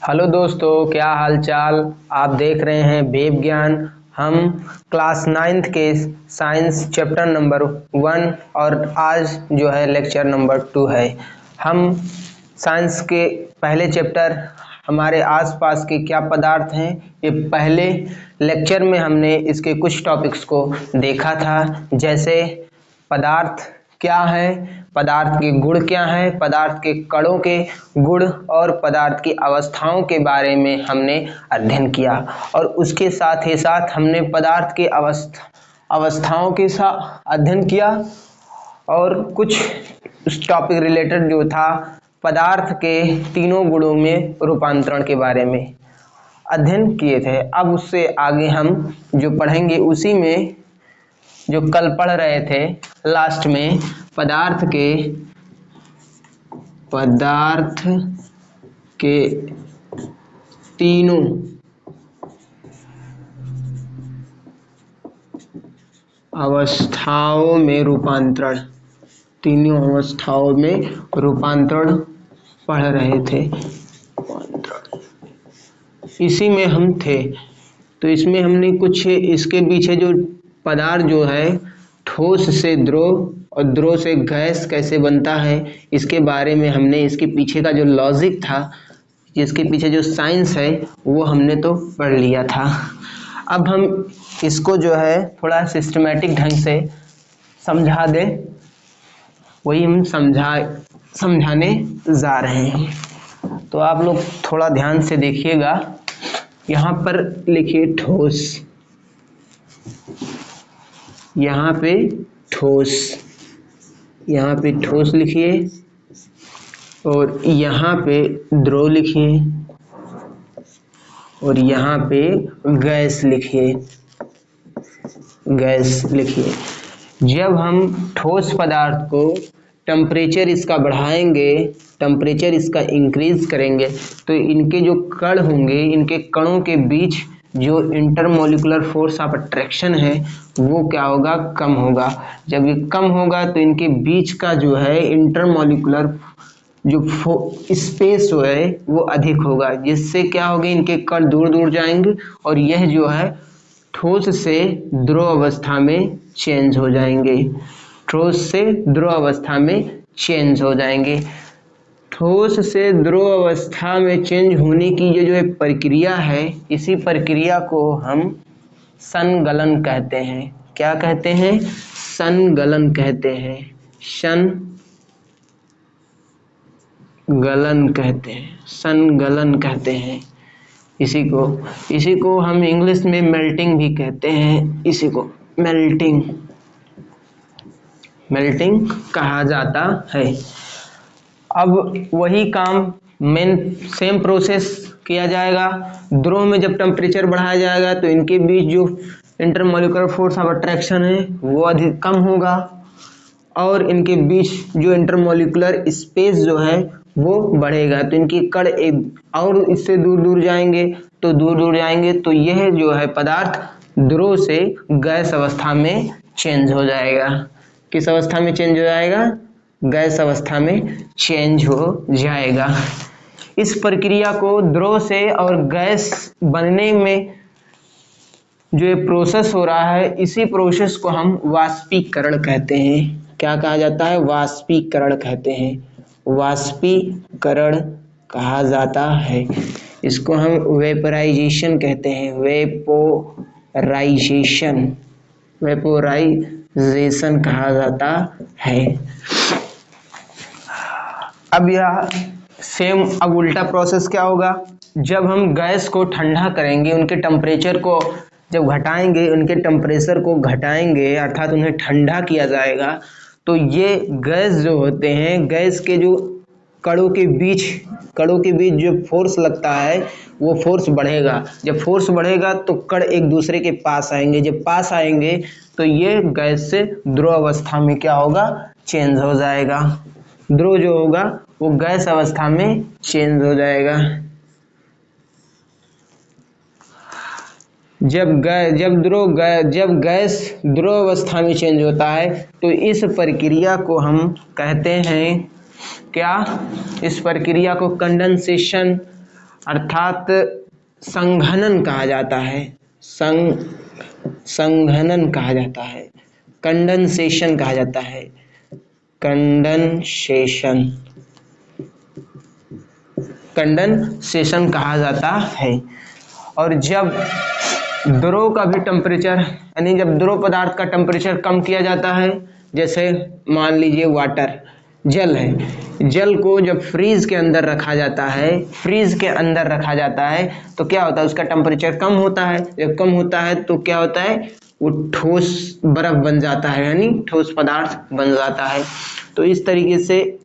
Hello दोस्तों, क्या हाल चाल। आप देख रहे हैं वेब ज्ञान। हम क्लास 9th के साइंस चैप्टर नंबर 1 और आज जो है लेक्चर नंबर 2 है। हम साइंस के पहले चैप्टर हमारे आसपास के क्या पदार्थ हैं, ये पहले लेक्चर में हमने इसके कुछ टॉपिक्स को देखा था, जैसे पदार्थ क्या है, पदार्थ के गुण क्या है, पदार्थ के कणों के गुण और पदार्थ की अवस्थाओं के बारे में हमने अध्ययन किया। और उसके साथ ही साथ हमने पदार्थ के अवस्थाओं के साथ अध्ययन किया और कुछ उस टॉपिक रिलेटेड जो था पदार्थ के तीनों गुणों में रूपांतरण के बारे में अध्ययन किए थे। अब उससे आगे हम जो पढ़ेंगे उसी में जो कल पढ़ रहे थे लास्ट में पदार्थ के तीनों अवस्थाओं में रूपांतरण, तीनों अवस्थाओं में रूपांतरण पढ़ रहे थे। इसी में हम थे, तो इसमें हमने कुछ इसके पीछे जो पदार्थ जो है ठोस से द्रव और द्रव से गैस कैसे बनता है इसके बारे में हमने, इसके पीछे का जो लॉजिक था, इसके पीछे जो साइंस है वो हमने तो पढ़ लिया था। अब हम इसको जो है थोड़ा सिस्टमैटिक ढंग से समझा दें, वही हम समझाने जा रहे हैं। तो आप लोग थोड़ा ध्यान से देखिएगा। यहाँ पर लिखिए ठोस, यहाँ पे ठोस, यहाँ पे ठोस लिखिए और यहाँ पे द्रव लिखिए और यहाँ पे गैस लिखिए, गैस लिखिए। जब हम ठोस पदार्थ को टेम्परेचर इसका बढ़ाएंगे, टेम्परेचर इसका इंक्रीज करेंगे, तो इनके जो कण होंगे, इनके कणों के बीच जो इंटरमोलिकुलर फोर्स ऑफ अट्रैक्शन है वो क्या होगा, कम होगा। जब ये कम होगा तो इनके बीच का जो है इंटरमोलिकुलर जो स्पेस जो है वो अधिक होगा, जिससे क्या होगा, इनके कण दूर दूर जाएंगे और यह जो है ठोस से द्रव अवस्था में चेंज हो जाएंगे, ठोस से द्रव अवस्था में चेंज हो जाएंगे। ठोस से द्रव अवस्था में चेंज होने की ये जो एक प्रक्रिया है, इसी प्रक्रिया को हम संगलन कहते हैं। क्या कहते हैं? संगलन कहते हैं, संगलन कहते हैं, संगलन कहते हैं। इसी को हम इंग्लिश में मेल्टिंग भी कहते हैं, इसी को मेल्टिंग कहा जाता है। अब वही काम सेम प्रोसेस किया जाएगा। द्रव में जब टेम्परेचर बढ़ाया जाएगा तो इनके बीच जो इंटरमोलिकुलर फोर्स ऑफ अट्रैक्शन है वो अधिक कम होगा और इनके बीच जो इंटरमोलिकुलर स्पेस जो है वो बढ़ेगा, तो इनके कण और इससे दूर दूर जाएंगे, तो यह जो है पदार्थ द्रव से गैस अवस्था में चेंज हो जाएगा। किस अवस्था में चेंज हो जाएगा? गैस अवस्था में चेंज हो जाएगा। इस प्रक्रिया को द्रव से और गैस बनने में जो ये प्रोसेस हो रहा है, इसी प्रोसेस को हम वाष्पीकरण कहते हैं। क्या कहा जाता है? वाष्पीकरण कहते हैं, वाष्पीकरण कहा जाता है। इसको हम वेपोराइजेशन कहते हैं, वेपोराइजेशन कहा जाता है। अब यह सेम, अब उल्टा प्रोसेस क्या होगा, जब हम गैस को ठंडा करेंगे, उनके टेम्परेचर को जब घटाएंगे, उनके टेम्परेचर को घटाएंगे अर्थात उन्हें ठंडा किया जाएगा, तो ये गैस जो होते हैं, गैस के जो कणों के बीच जो फोर्स लगता है वो फोर्स बढ़ेगा। जब फोर्स बढ़ेगा तो कण एक दूसरे के पास आएंगे, जब पास आएंगे तो ये गैस से द्रव अवस्था में क्या होगा, चेंज हो जाएगा। द्रव जो होगा वो गैस अवस्था में चेंज हो जाएगा। जब गैस द्रव अवस्था में चेंज होता है तो इस प्रक्रिया को हम कहते हैं क्या? इस प्रक्रिया को कंडेंसेशन अर्थात संघनन कहा जाता है, संघनन कहा जाता है, कंडेंसेशन कहा जाता है, कंडेंसेशन, कंडेंसेशन कहा जाता है। और जब द्रव का भी टेम्परेचर, यानी जब द्रव पदार्थ का टेम्परेचर कम किया जाता है, जैसे मान लीजिए वाटर, जल है, जल को जब फ्रीज के अंदर रखा जाता है, फ्रीज के अंदर रखा जाता है तो क्या होता है, उसका टेम्परेचर कम होता है। जब कम होता है तो क्या होता है, वो ठोस बर्फ बन जाता है, यानी ठोस पदार्थ बन जाता है। तो इस तरीके से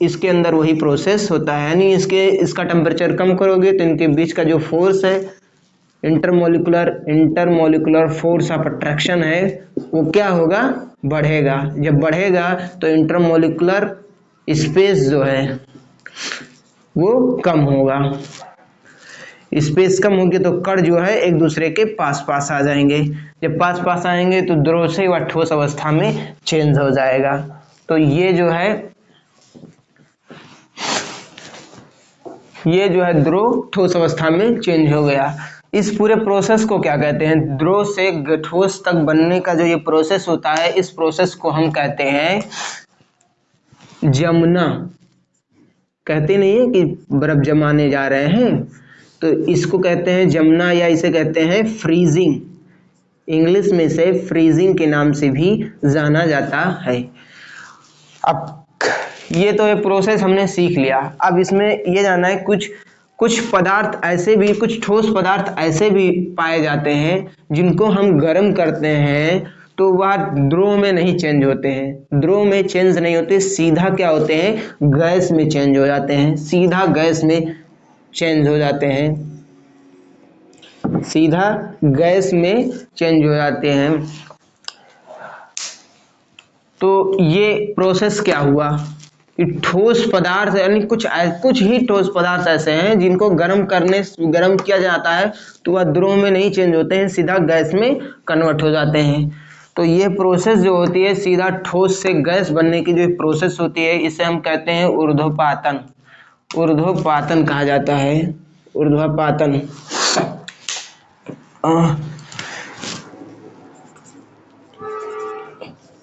इसके अंदर वही प्रोसेस होता है, यानी इसका टेम्परेचर कम करोगे तो इनके बीच का जो फोर्स है, इंटरमोलिकुलर फोर्स ऑफ अट्रैक्शन है, वो क्या होगा, बढ़ेगा। जब बढ़ेगा तो इंटरमोलिकुलर स्पेस जो है वो कम होगा। स्पेस कम होगी तो कण जो है एक दूसरे के पास पास आ जाएंगे। जब पास पास आएंगे तो द्रव से वह ठोस अवस्था में चेंज हो जाएगा। तो ये जो है द्रव ठोस अवस्था में चेंज हो गया। इस पूरे प्रोसेस को क्या कहते हैं, द्रव से ठोस तक बनने का जो ये प्रोसेस होता है, इस प्रोसेस को हम कहते हैं जमना। कहते नहीं है कि बर्फ जमाने जा रहे हैं, तो इसको कहते हैं जमना, या इसे कहते हैं फ्रीजिंग। इंग्लिश में इसे फ्रीजिंग के नाम से भी जाना जाता है। अब ये तो ये प्रोसेस हमने सीख लिया। अब इसमें ये जानना है कुछ पदार्थ ऐसे भी, कुछ ठोस पदार्थ ऐसे भी पाए जाते हैं जिनको हम गर्म करते हैं तो वह द्रव में नहीं चेंज होते हैं। द्रव में चेंज नहीं होते, सीधा क्या होते हैं, गैस में चेंज हो जाते हैं, सीधा गैस में चेंज हो जाते हैं, सीधा गैस में चेंज हो जाते हैं। तो ये प्रोसेस क्या हुआ कि ठोस पदार्थ, यानी कुछ ही ठोस पदार्थ ऐसे हैं जिनको गर्म किया जाता है तो वह द्रव में नहीं चेंज होते हैं, सीधा गैस में कन्वर्ट हो जाते हैं। तो ये प्रोसेस जो होती है, सीधा ठोस से गैस बनने की जो प्रोसेस होती है, इसे हम कहते हैं ऊर्ध्वपातन। ऊर्ध्वपातन कहा जाता है, ऊर्ध्वपातन।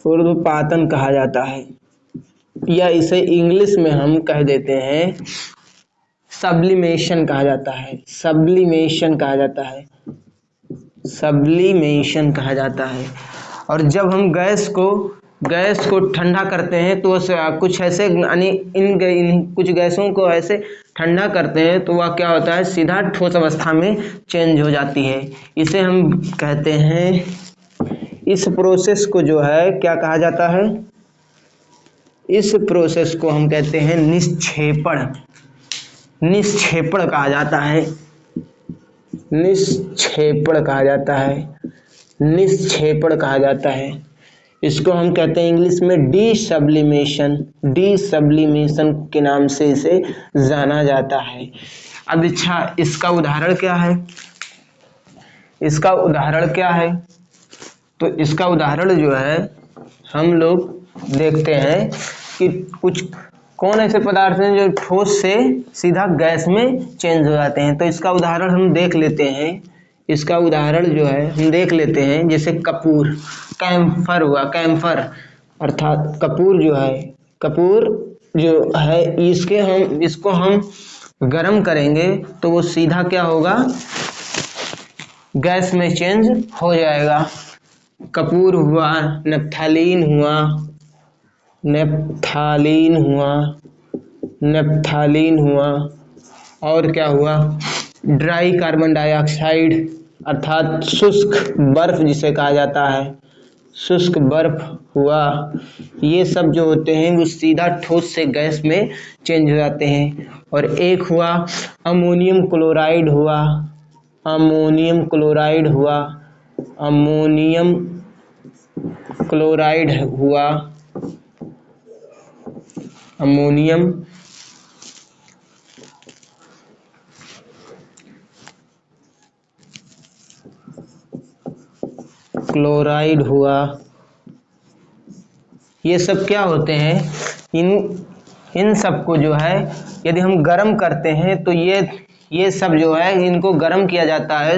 ऊर्ध्वपातन कहा जाता है, या इसे इंग्लिश में हम कह देते हैं सब्लिमेशन कहा जाता है, सब्लिमेशन कहा जाता है, सब्लिमेशन कहा जाता है। और जब हम गैस को ठंडा करते हैं तो कुछ ऐसे, यानी कुछ गैसों को ऐसे ठंडा करते हैं तो वह क्या होता है, सीधा ठोस अवस्था में चेंज हो जाती है। इसे हम कहते हैं, इस प्रोसेस को जो है क्या कहा जाता है, इस प्रोसेस को हम कहते हैं निक्षेपण। निक्षेपण कहा जाता है, निक्षेपण कहा जाता है, निक्षेपण कहा जाता है। इसको हम कहते हैं इंग्लिश में डीसब्लिमेशन, डीसब्लिमेशन के नाम से इसे जाना जाता है। अब अच्छा, इसका उदाहरण क्या है, इसका उदाहरण क्या है, तो इसका उदाहरण जो है हम लोग देखते हैं कि कुछ कौन ऐसे पदार्थ हैं जो ठोस से सीधा गैस में चेंज हो जाते हैं। तो इसका उदाहरण हम देख लेते हैं, इसका उदाहरण जो है हम देख लेते हैं, जैसे कपूर, कैम्फर हुआ, कैम्फर अर्थात कपूर जो है, कपूर जो है इसको हम गर्म करेंगे तो वो सीधा क्या होगा, गैस में चेंज हो जाएगा। कपूर हुआ, नफ्थालीन हुआ, नेप्थालीन हुआ, नेप्थालीन हुआ, और क्या हुआ, ड्राई कार्बन डाइऑक्साइड अर्थात शुष्क बर्फ जिसे कहा जाता है, शुष्क बर्फ हुआ। ये सब जो होते हैं वो सीधा ठोस से गैस में चेंज हो जाते हैं। और एक हुआ अमोनियम क्लोराइड हुआ, अमोनियम क्लोराइड हुआ, अमोनियम क्लोराइड हुआ, अमोनियम क्लोराइड हुआ। ये सब क्या होते हैं, इन सब को जो है यदि हम गर्म करते हैं तो ये सब जो है इनको गर्म किया जाता है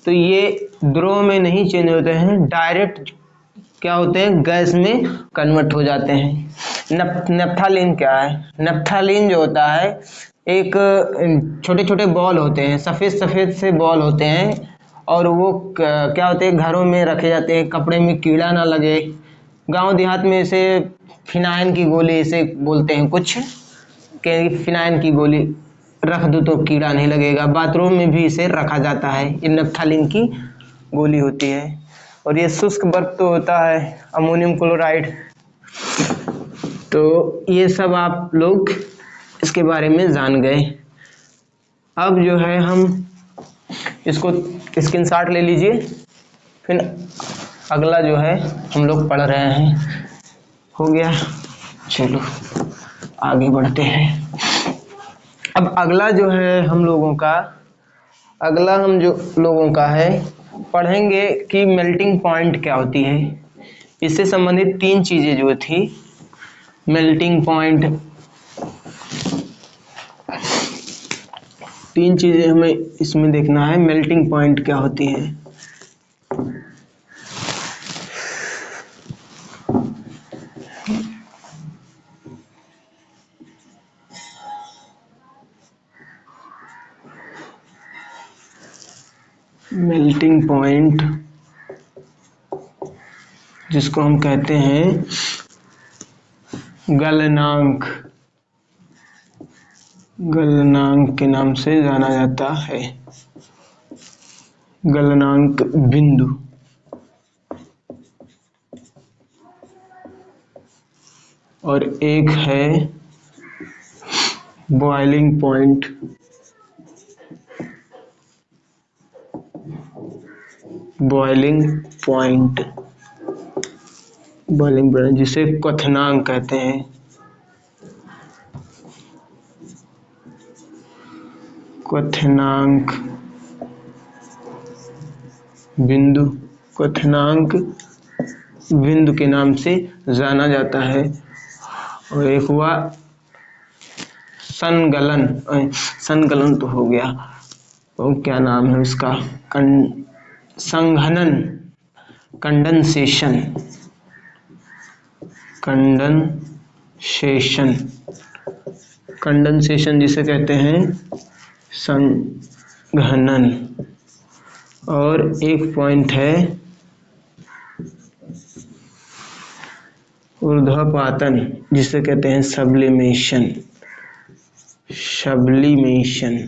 तो ये द्रव में नहीं चेंज होते हैं, डायरेक्ट क्या होते हैं, गैस में कन्वर्ट हो जाते हैं। नफ्थालीन क्या है? नफ्थालीन जो होता है एक छोटे छोटे बॉल होते हैं, सफ़ेद सफ़ेद से बॉल होते हैं और वो क्या होते हैं, घरों में रखे जाते हैं, कपड़े में कीड़ा ना लगे। गांव देहात में इसे फिनाइन की गोली इसे बोलते हैं कुछ, कि फिनाइन की गोली रख दो तो कीड़ा नहीं लगेगा। बाथरूम में भी इसे रखा जाता है, ये नफ्थालीन की गोली होती है। और ये शुष्क बर्फ तो होता है अमोनियम क्लोराइड। तो ये सब आप लोग इसके बारे में जान गए। अब जो है हम इसको स्क्रीनशॉट ले लीजिए, फिर अगला जो है हम लोग पढ़ रहे हैं। हो गया, चलो आगे बढ़ते हैं। अब अगला जो है हम लोगों का, अगला हम जो लोगों का है पढ़ेंगे कि मेल्टिंग पॉइंट क्या होती है। इससे संबंधित 3 चीजें जो थी, मेल्टिंग पॉइंट, 3 चीजें हमें इसमें देखना है, मेल्टिंग पॉइंट क्या होती है। मेल्टिंग पॉइंट जिसको हम कहते हैं गलनांक, गलनांक के नाम से जाना जाता है, गलनांक बिंदु। और एक है boiling point, boiling point, boiling point जिसे क्वथनांक कहते हैं। क्वथनांक बिंदु, क्वथनांक बिंदु के नाम से जाना जाता है। और एक हुआ संगलन, संगलन तो हो गया, तो क्या नाम है उसका, संघनन, कंडेंसेशन, कंडेंसेशन, कंडेंसेशन जिसे कहते हैं संघनन। और एक पॉइंट है ऊर्ध्वपातन जिसे कहते हैं सब्लिमेशन, सब्लिमेशन,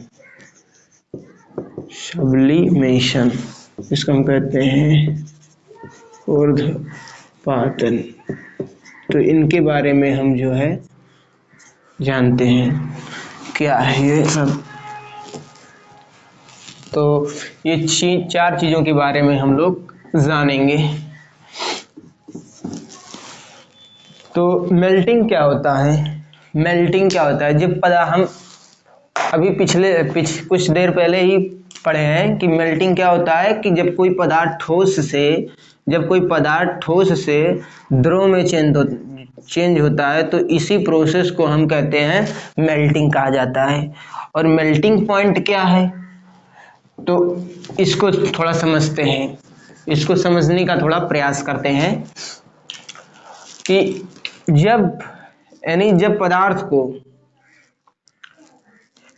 सब्लिमेशन इसको हम कहते हैं ऊर्ध्वपातन। तो इनके बारे में हम जो है जानते हैं क्या है ये सब। तो ये 4 चीजों के बारे में हम लोग जानेंगे। तो मेल्टिंग क्या होता है? मेल्टिंग क्या होता है? जब हम अभी कुछ देर पहले ही पढ़े हैं कि मेल्टिंग क्या होता है, कि जब कोई पदार्थ ठोस से द्रव में चेंज होता है तो इसी प्रोसेस को हम कहते हैं मेल्टिंग कहा जाता है। और मेल्टिंग पॉइंट क्या है, तो इसको थोड़ा समझते हैं, इसको समझने का थोड़ा प्रयास करते हैं कि जब पदार्थ को,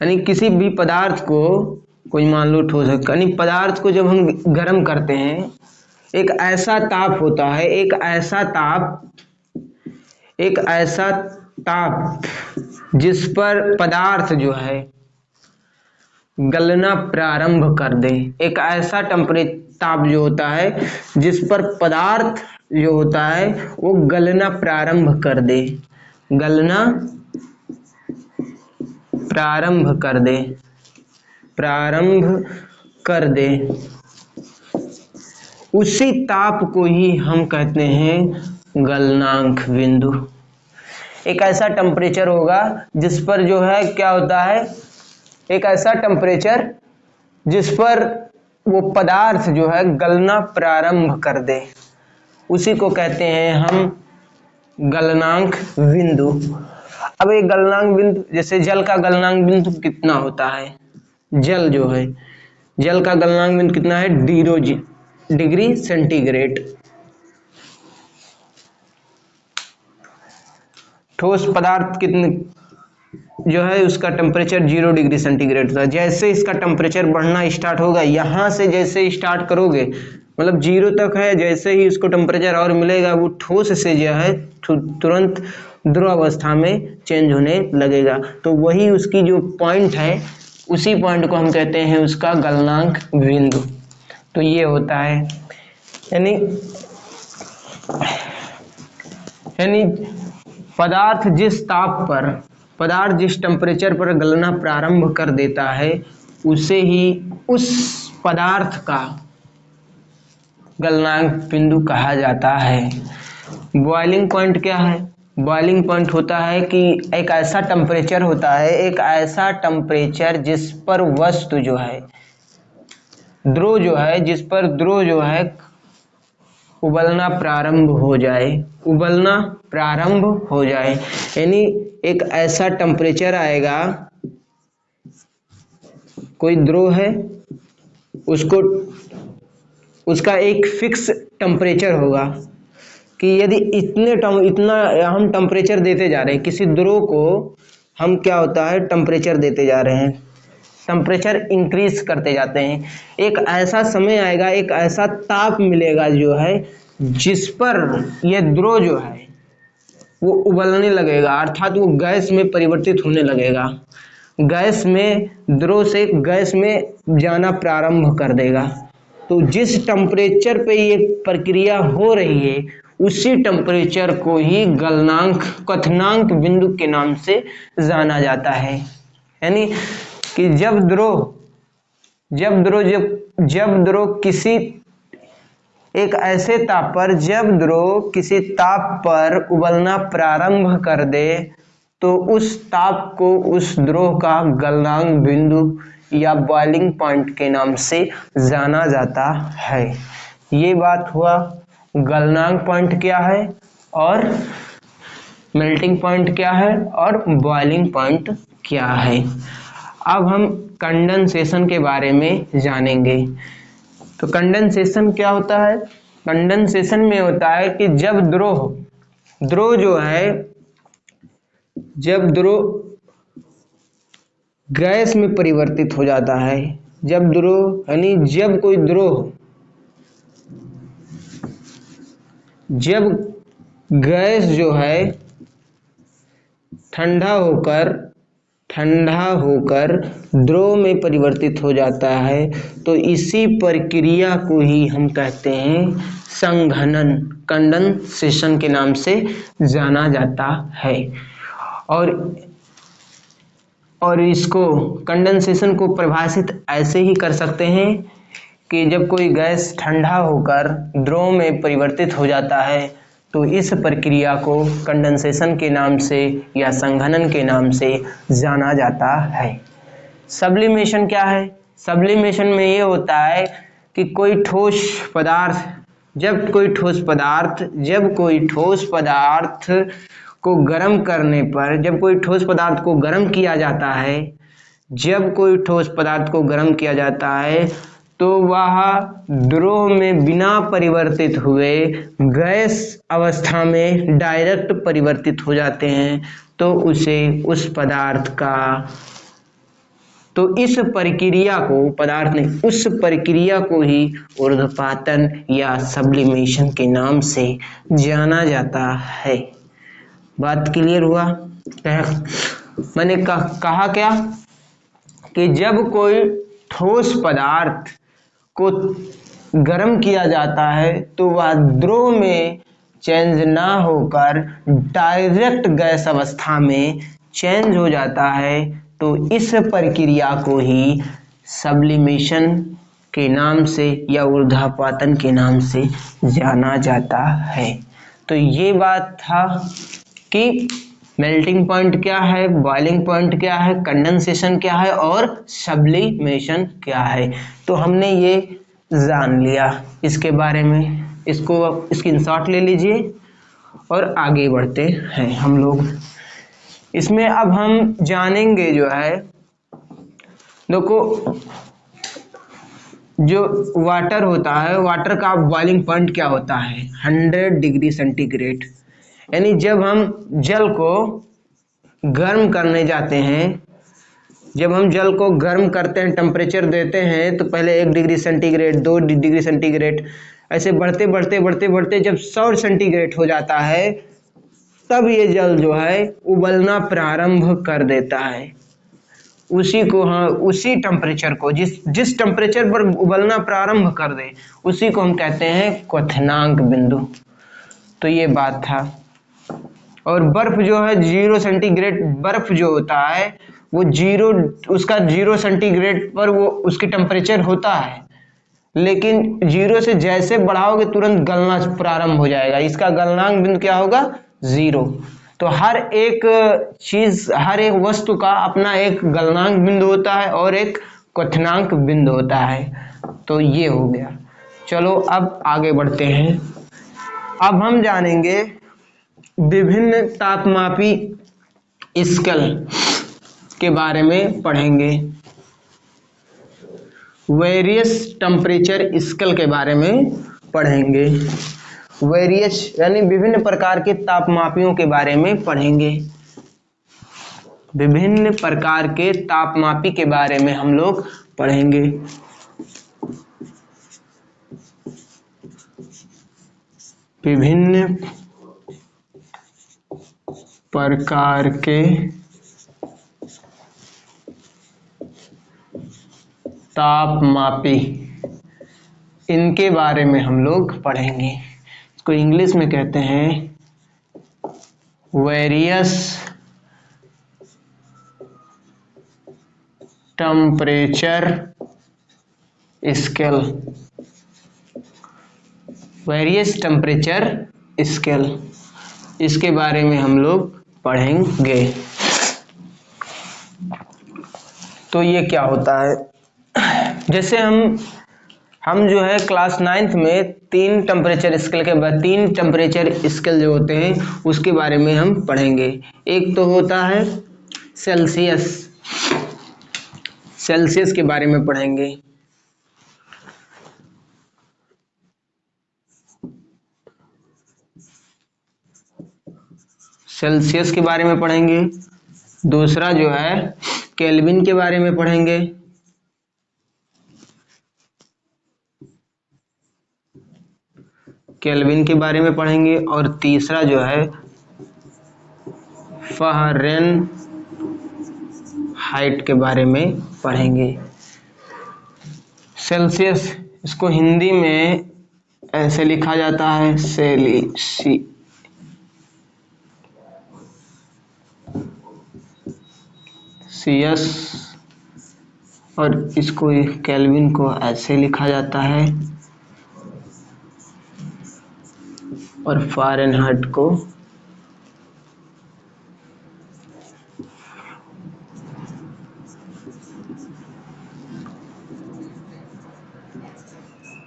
यानी किसी भी पदार्थ को, कोई मान लो ठोस है, यानी पदार्थ को जब हम गर्म करते हैं, एक ऐसा ताप होता है, एक ऐसा ताप जिस पर पदार्थ जो है गलना प्रारंभ कर दे। एक ऐसा ताप जो होता है जिस पर पदार्थ जो होता है वो गलना प्रारंभ कर दे, गलना प्रारंभ कर दे, उसी ताप को ही हम कहते हैं गलनांक बिंदु। एक ऐसा टेम्परेचर होगा जिस पर जो है क्या होता है, एक ऐसा टेम्परेचर जिस पर वो पदार्थ जो है गलना प्रारंभ कर दे, उसी को कहते हैं हम गलनांक बिंदु। अब एक गलनांक बिंदु, जैसे जल का गलनांक बिंदु कितना होता है, जल जो है, जल का गलनांक बिंदु कितना है, 0 डिग्री सेंटीग्रेड। ठोस पदार्थ कितने जो है उसका टेम्परेचर 0 डिग्री सेंटीग्रेड था। जैसे इसका टेम्परेचर बढ़ना स्टार्ट होगा, यहाँ से जैसे स्टार्ट करोगे मतलब 0 तक है, जैसे ही उसको टेम्परेचर और मिलेगा वो ठोस से जो है तुरंत द्रव अवस्था में चेंज होने लगेगा। तो वही उसकी जो पॉइंट है, उसी पॉइंट को हम कहते हैं उसका गलनांक बिंदु। तो ये होता है, यानी पदार्थ जिस टेम्परेचर पर गलना प्रारंभ कर देता है, उसे ही उस पदार्थ का गलनांक बिंदु कहा जाता है। बॉइलिंग पॉइंट क्या है? बॉइलिंग पॉइंट होता है कि एक ऐसा टेम्परेचर होता है, एक ऐसा टेम्परेचर जिस पर वस्तु जो है, द्रव जो है, जिस पर द्रव जो है उबलना प्रारंभ हो जाए, उबलना प्रारंभ हो जाए। यानी एक ऐसा टेम्परेचर आएगा, कोई द्रव है, उसका एक फिक्स टेम्परेचर होगा कि यदि इतना हम टेम्परेचर देते जा रहे हैं, किसी द्रव को हम क्या होता है टेम्परेचर देते जा रहे हैं, टेम्परेचर इंक्रीज करते जाते हैं। एक ऐसा समय आएगा, एक ऐसा ताप मिलेगा जो है जिस पर यह द्रव जो है वो उबलने लगेगा, अर्थात वो गैस में परिवर्तित होने लगेगा, गैस में, द्रव से गैस में जाना प्रारंभ कर देगा। तो जिस टेम्परेचर पे ये प्रक्रिया हो रही है, उसी टेम्परेचर को ही गलनांक क्वथनांक बिंदु के नाम से जाना जाता है। यानी कि जब द्रव किसी एक ऐसे ताप पर, जब द्रव किसी ताप पर उबलना प्रारंभ कर दे, तो उस ताप को उस द्रव का गलनांक बिंदु या बॉइलिंग पॉइंट के नाम से जाना जाता है। ये बात हुआ गलनांक पॉइंट क्या है और मेल्टिंग पॉइंट क्या है और बॉइलिंग पॉइंट क्या है। अब हम कंडेंसेशन के बारे में जानेंगे। तो कंडेंसेशन क्या होता है? कंडेंसेशन में होता है कि जब द्रव जो है, जब द्रव गैस में परिवर्तित हो जाता है, जब द्रव, यानी जब कोई द्रव, जब गैस जो है ठंडा होकर द्रव में परिवर्तित हो जाता है, तो इसी प्रक्रिया को ही हम कहते हैं संघनन, कंडेंसेशन के नाम से जाना जाता है। और इसको कंडेंसेशन को परिभाषित ऐसे ही कर सकते हैं कि जब कोई गैस ठंडा होकर द्रव में परिवर्तित हो जाता है, तो इस प्रक्रिया को कंडेंसेशन के नाम से या संघनन के नाम से जाना जाता है। सब्लिमेशन क्या है? सब्लिमेशन में ये होता है कि जब कोई ठोस पदार्थ को गर्म करने पर, जब कोई ठोस पदार्थ को गर्म किया जाता है, तो वह द्रव में बिना परिवर्तित हुए गैस अवस्था में डायरेक्ट परिवर्तित हो जाते हैं। तो उस प्रक्रिया को ही ऊर्ध्वपातन या सब्लिमेशन के नाम से जाना जाता है। बात क्लियर हुआ? मैंने कहा क्या कि जब कोई ठोस पदार्थ को गर्म किया जाता है, तो वह द्रव में चेंज ना होकर डायरेक्ट गैस अवस्था में चेंज हो जाता है। तो इस प्रक्रिया को ही सब्लिमेशन के नाम से या ऊर्ध्वपातन के नाम से जाना जाता है। तो ये बात था कि मेल्टिंग पॉइंट क्या है, बॉइलिंग पॉइंट क्या है, कंडेंसेशन क्या है और सब्लिमेशन क्या है। तो हमने ये जान लिया इसके बारे में। इसको स्क्रीनशॉट ले लीजिए और आगे बढ़ते हैं हम लोग। इसमें अब हम जानेंगे जो है, देखो जो वाटर होता है, वाटर का बॉइलिंग पॉइंट क्या होता है, 100 डिग्री सेंटीग्रेड। यानी जब हम जल को गर्म करने जाते हैं, जब हम जल को गर्म करते हैं, टेम्परेचर देते हैं, तो पहले 1 डिग्री सेंटीग्रेड, 2 डिग्री सेंटीग्रेड, ऐसे बढ़ते बढ़ते बढ़ते बढ़ते जब 100 सेंटीग्रेड हो जाता है, तब ये जल जो है उबलना प्रारंभ कर देता है। उसी को उसी टेम्परेचर को, जिस टेम्परेचर पर उबलना प्रारंभ कर दे, उसी को हम कहते हैं क्वथनांक बिंदु। तो ये बात था। और बर्फ जो है 0 सेंटीग्रेड, बर्फ जो होता है वो उसका 0 सेंटीग्रेड पर वो उसकी टेम्परेचर होता है, लेकिन 0 से जैसे बढ़ाओगे तुरंत गलना प्रारंभ हो जाएगा। इसका गलनांक बिंदु क्या होगा, 0। तो हर एक चीज, हर एक वस्तु का अपना एक गलनांक बिंदु होता है और एक क्वथनांक बिंदु होता है। तो ये हो गया। चलो अब आगे बढ़ते हैं। अब हम जानेंगे विभिन्न तापमापी स्केल के बारे में पढ़ेंगे। वेरियस टेम्परेचर स्केल के बारे में पढ़ेंगे। वेरियस यानी विभिन्न प्रकार के तापमापियों के बारे में पढ़ेंगे। विभिन्न प्रकार के तापमापी के बारे में हम लोग पढ़ेंगे। विभिन्न प्रकार के तापमापी, इनके बारे में हम लोग पढ़ेंगे। इसको इंग्लिश में कहते हैं various temperature scale. Various temperature scale, इसके बारे में हम लोग पढ़ेंगे। तो ये क्या होता है, जैसे हम जो है क्लास 9th में 3 टेम्परेचर स्केल के बाद 3 टेम्परेचर स्केल जो होते हैं उसके बारे में हम पढ़ेंगे। एक तो होता है सेल्सियस, सेल्सियस के बारे में पढ़ेंगे। सेल्सियस के बारे में पढ़ेंगे। दूसरा जो है केल्विन के बारे में पढ़ेंगे। केल्विन के बारे में पढ़ेंगे। और तीसरा जो है फ़ारेनहाइट के बारे में पढ़ेंगे। सेल्सियस, इसको हिंदी में ऐसे लिखा जाता है सेल्सियस, और इसको केल्विन को ऐसे लिखा जाता है, और फ़ारेनहाइट को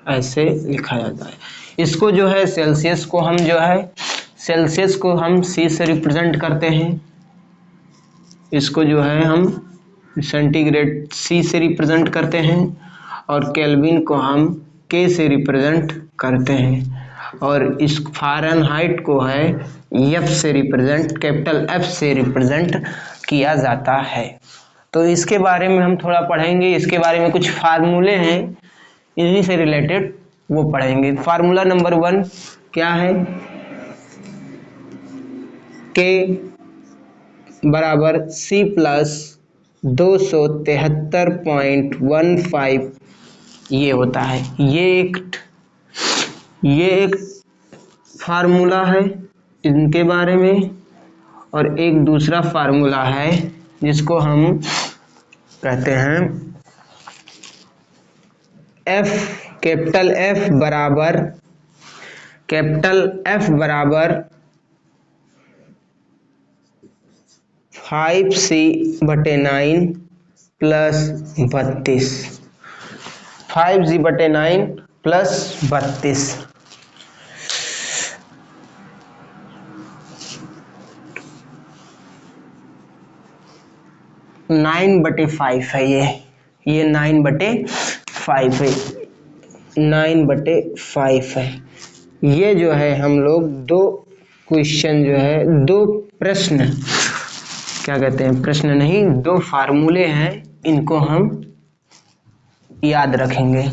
ऐसे लिखा जाता है। इसको जो है सेल्सियस को हम जो है, सेल्सियस को हम C से रिप्रेजेंट करते हैं। इसको जो है हम सेंटीग्रेड C से रिप्रेजेंट करते हैं, और केल्विन को हम K से रिप्रेजेंट करते हैं, और इस फ़ारेनहाइट को है F से रिप्रेजेंट, कैपिटल F से रिप्रेजेंट किया जाता है। तो इसके बारे में हम थोड़ा पढ़ेंगे। इसके बारे में कुछ फार्मूले हैं, इन्हीं से रिलेटेड वो पढ़ेंगे। फार्मूला नंबर 1 क्या है, K बराबर C प्लस 273.15 ये होता है। ये एक फार्मूला है इनके बारे में। और एक दूसरा फार्मूला है जिसको हम कहते हैं F, कैपिटल F बराबर 5C/9 प्लस 32, 5C/9 प्लस 32। 9/5 है ये 9/5 है, 9/5 है। ये जो है हम लोग दो क्वेश्चन जो है, दो प्रश्न, क्या कहते हैं, प्रश्न नहीं, दो फार्मूले हैं, इनको हम याद रखेंगे,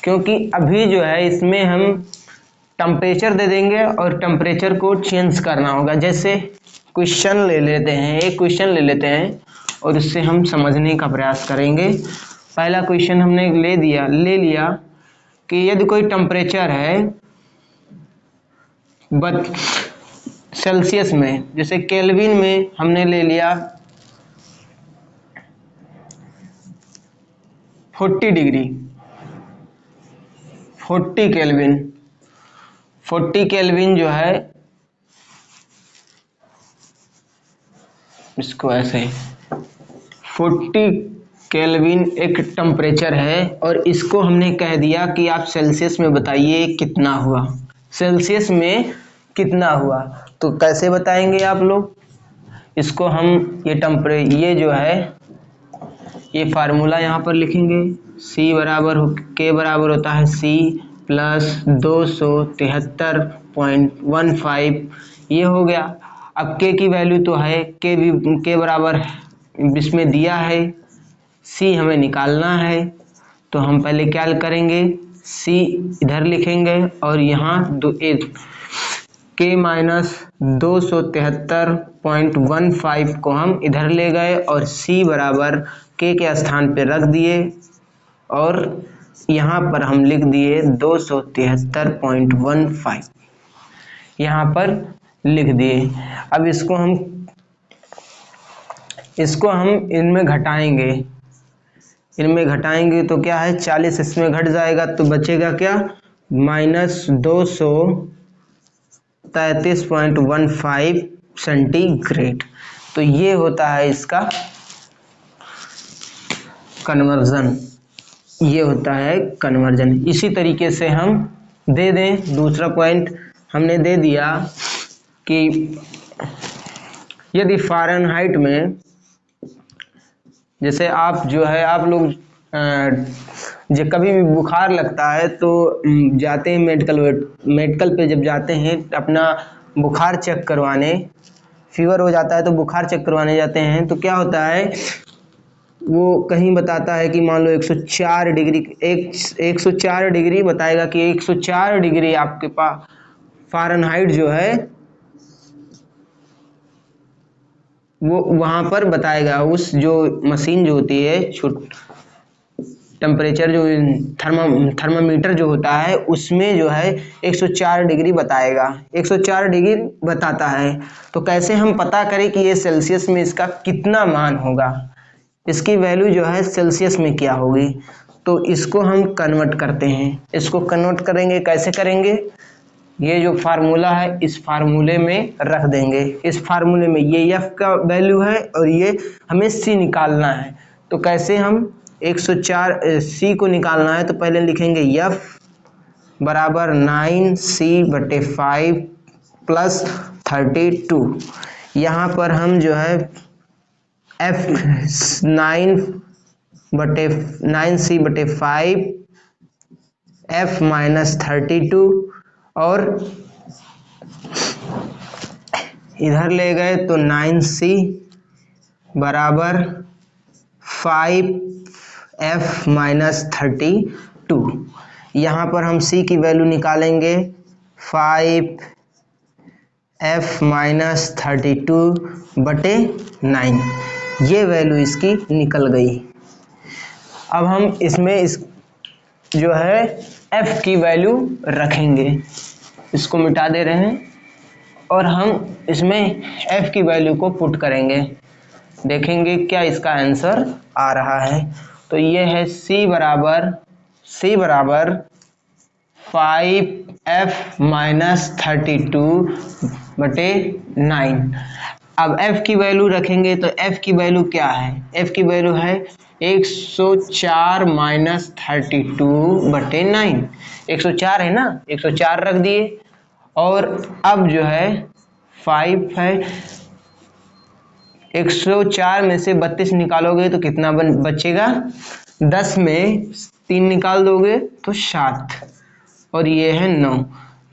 क्योंकि अभी जो है इसमें हम टेम्परेचर दे देंगे और टेम्परेचर को चेंज करना होगा। जैसे क्वेश्चन ले लेते हैं, एक क्वेश्चन ले लेते हैं और उससे हम समझने का प्रयास करेंगे। पहला क्वेश्चन हमने ले लिया कि यदि कोई टेम्परेचर है सेल्सियस में, जैसे केल्विन में हमने ले लिया 40 डिग्री, 40 केल्विन, 40 केल्विन जो है, इसको ऐसे 40 केल्विन एक टेम्परेचर है और इसको हमने कह दिया कि आप सेल्सियस में बताइए कितना हुआ, सेल्सियस में कितना हुआ। तो कैसे बताएंगे आप लोग इसको? हम ये जो है ये फार्मूला यहाँ पर लिखेंगे, C बराबर K बराबर होता है C प्लस 273.15, ये हो गया। अब K की वैल्यू तो है, K बराबर इसमें दिया है, C हमें निकालना है, तो हम पहले क्या करेंगे, C इधर लिखेंगे और यहाँ K माइनस 273.15 को हम इधर ले गए और C बराबर K के स्थान पे रख दिए और यहाँ पर हम लिख दिए 273.15, यहाँ पर लिख दिए। अब इसको हम इनमें घटाएंगे तो क्या है, 40 इसमें घट जाएगा तो बचेगा क्या, माइनस 233.15 सेंटीग्रेड। तो ये होता है इसका कन्वर्जन, ये होता है कन्वर्जन। इसी तरीके से हम दे दें, दूसरा पॉइंट हमने दे दिया कि यदि फ़ारेनहाइट में, जैसे आप जो है, आप लोग जब कभी भी बुखार लगता है तो जाते हैं मेडिकल पे, जब जाते हैं अपना बुखार चेक करवाने, फीवर हो जाता है तो बुखार चेक करवाने जाते हैं, तो क्या होता है, वो कहीं बताता है कि मान लो 104 डिग्री, 104 डिग्री बताएगा कि 104 डिग्री आपके पास फ़ारेनहाइट जो है वो वहाँ पर बताएगा। उस जो मशीन जो होती है, टेम्परेचर जो थर्मामीटर जो होता है उसमें जो है 104 डिग्री बताएगा, 104 डिग्री बताता है। तो कैसे हम पता करें कि ये सेल्सियस में इसका कितना मान होगा, इसकी वैल्यू जो है सेल्सियस में क्या होगी? तो इसको हम कन्वर्ट करते हैं, इसको कन्वर्ट करेंगे, कैसे करेंगे, ये जो फार्मूला है इस फार्मूले में रख देंगे, इस फार्मूले में ये F का वैल्यू है और ये हमें C निकालना है। तो कैसे हम 104 C को निकालना है, तो पहले लिखेंगे F बराबर 9C/5 प्लस 32, यहाँ पर हम जो है F 9C/5 F माइनस 32 और इधर ले गए तो 9C बराबर 5F माइनस 32, यहाँ पर हम C की वैल्यू निकालेंगे 5F माइनस 32/9, ये वैल्यू इसकी निकल गई। अब हम इसमें जो है F की वैल्यू रखेंगे, इसको मिटा दे रहे हैं और हम इसमें F की वैल्यू को पुट करेंगे, देखेंगे क्या इसका आंसर आ रहा है। तो ये है C बराबर 5F माइनस 32/9। अब F की वैल्यू रखेंगे तो F की वैल्यू क्या है, F की वैल्यू है 104 माइनस 32/9, 104 है ना, 104 रख दिए और अब जो है 5 है, 104 में से 32 निकालोगे तो कितना बचेगा? 10 में 3 निकाल दोगे तो 7, और ये है 9।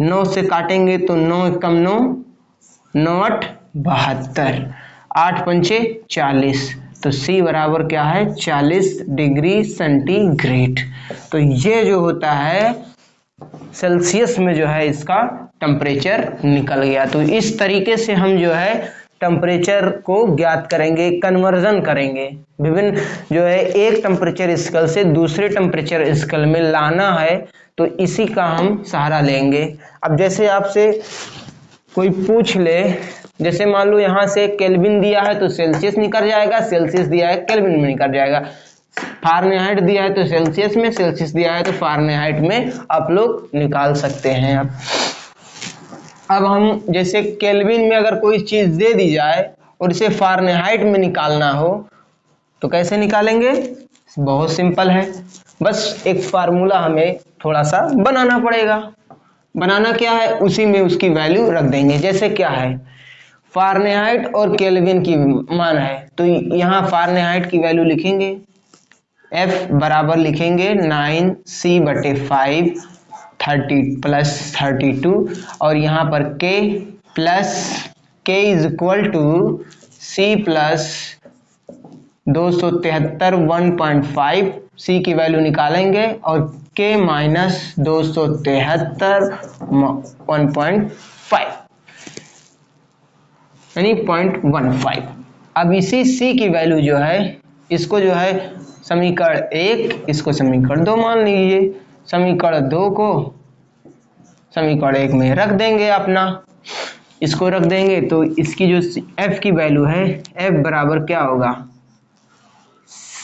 9 से काटेंगे तो 9 कम 9, 9 8 72, 8 पंचे 40, तो C बराबर क्या है? 40 डिग्री सेंटीग्रेड। तो ये जो होता है सेल्सियस में जो है इसका टेम्परेचर निकल गया। तो इस तरीके से हम जो है टेम्परेचर को ज्ञात करेंगे, कन्वर्जन करेंगे। विभिन्न जो है एक टेम्परेचर स्केल से दूसरे टेम्परेचर स्केल में लाना है, तो इसी का हम सहारा लेंगे। अब जैसे आपसे कोई पूछ ले, जैसे मान लो यहाँ से केल्विन दिया है तो सेल्सियस निकल जाएगा, सेल्सियस दिया है केल्विन में निकल जाएगा, फारेनहाइट दिया है तो सेल्सियस में, सेल्सियस दिया है तो फारेनहाइट में आप लोग निकाल सकते हैं। अब हम जैसे केल्विन में अगर कोई चीज दे दी जाए और इसे फारेनहाइट में निकालना हो तो कैसे निकालेंगे? बहुत सिंपल है, बस एक फार्मूला हमें थोड़ा सा बनाना पड़ेगा। बनाना क्या है? उसी में उसकी वैल्यू रख देंगे। जैसे क्या है, फारेनहाइट और केल्विन की मान है, तो यहाँ फारेनहाइट की वैल्यू लिखेंगे, F बराबर लिखेंगे 9C/5 30 + 32, और यहाँ पर K is equal to C + 273 1.5, C की वैल्यू निकालेंगे और K - 273 1.5 यानी 0.15। अब इसी C की वैल्यू जो है, इसको जो है समीकरण 1, इसको समीकरण 2 मान लीजिए। समीकरण 2 को समीकरण 1 में रख देंगे, अपना इसको रख देंगे तो इसकी जो F की वैल्यू है, F बराबर क्या होगा?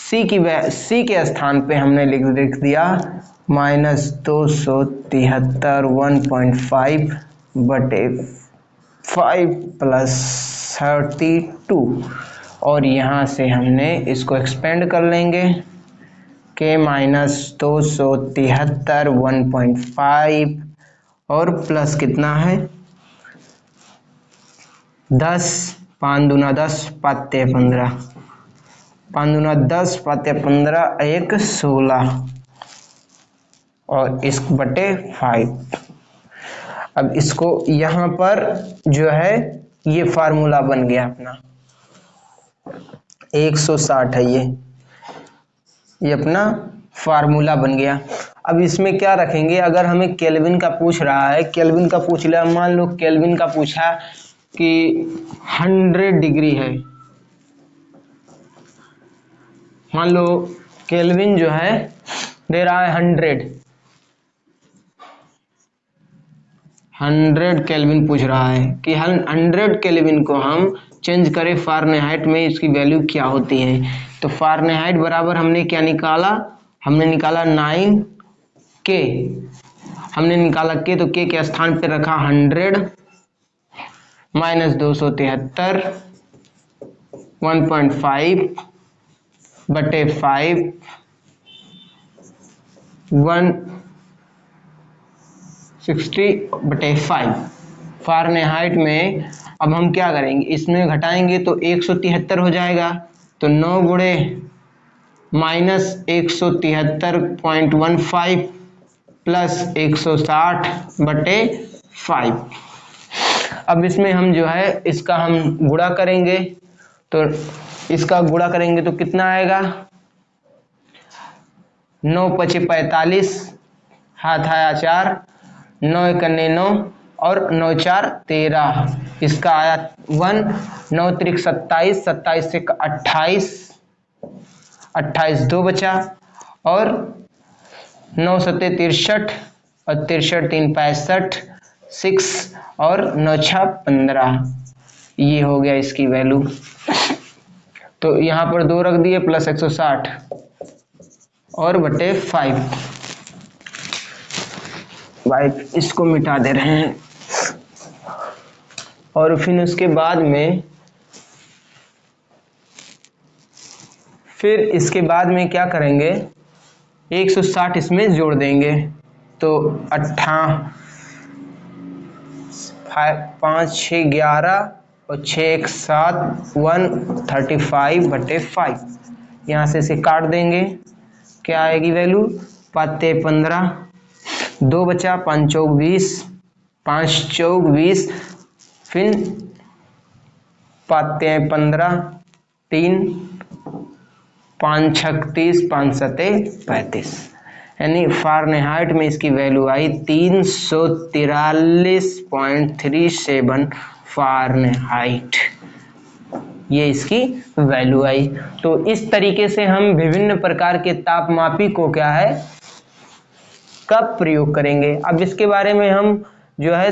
C के स्थान पे हमने लिख दिया -273 1.5/5 + 32, और यहाँ से हमने इसको एक्सपेंड कर लेंगे, K - 273 1.5 और प्लस कितना है 10, 5 दूना 10 पाते 15, 5 दूना 10 पाते 15 1 16 और इस बटे 5। अब इसको यहाँ पर जो है ये फार्मूला बन गया अपना 160 है, ये अपना फार्मूला बन गया। अब इसमें क्या रखेंगे? अगर हमें केल्विन का पूछ रहा है, केल्विन का पूछ लिया, मान लो केल्विन का पूछा कि 100 डिग्री है, मान लो केल्विन जो है दे रहा है 100 केल्विन पूछ रहा है कि 100 केल्विन को हम चेंज करें फारेनहाइट में, इसकी वैल्यू क्या होती है? तो फारेनहाइट बराबर हमने क्या निकाला? हमने निकाला 9K, हमने निकाला K, तो K के स्थान पे रखा 100 - 273 1.5/5 160/5 फारेनहाइट में। अब हम क्या करेंगे? इसमें घटाएंगे तो 173 हो जाएगा, तो 9 गुणे -173.15 प्लस 160/5। अब इसमें हम जो है इसका हम गुणा करेंगे, तो इसका गुणा करेंगे तो कितना आएगा? 9 × 5 = 45, हाथ आया 4, 9 × 1 = 9 और 9 × 4 = 13, इसका आया 1, 9 × 3 = 27, 27 से 28, 28 2 बचा, और 9 × 7 = 63 और 63 3 = 65 6 और 9 × 6 = 15। ये हो गया इसकी वैल्यू। तो यहाँ पर 2 रख दिए प्लस 160 और बटे 5, इसको मिटा दे रहे हैं। और फिर उसके बाद में इसके बाद में क्या करेंगे? 160 इसमें जोड़ देंगे, तो 5 6 11 और 6 एक 7 135/5। यहाँ से इसे काट देंगे, क्या आएगी वैल्यू, 5 15, 2 बचा, 5 चौक 20, 5 चौक 20, फिर 5 15, 3 5 36, 5 7 35, यानी फ़ारेनहाइट में इसकी वैल्यू आई 343.37 फ़ारेनहाइट, ये इसकी वैल्यू आई। तो इस तरीके से हम विभिन्न प्रकार के तापमापी को क्या है, कब प्रयोग करेंगे। अब इसके बारे में हम जो है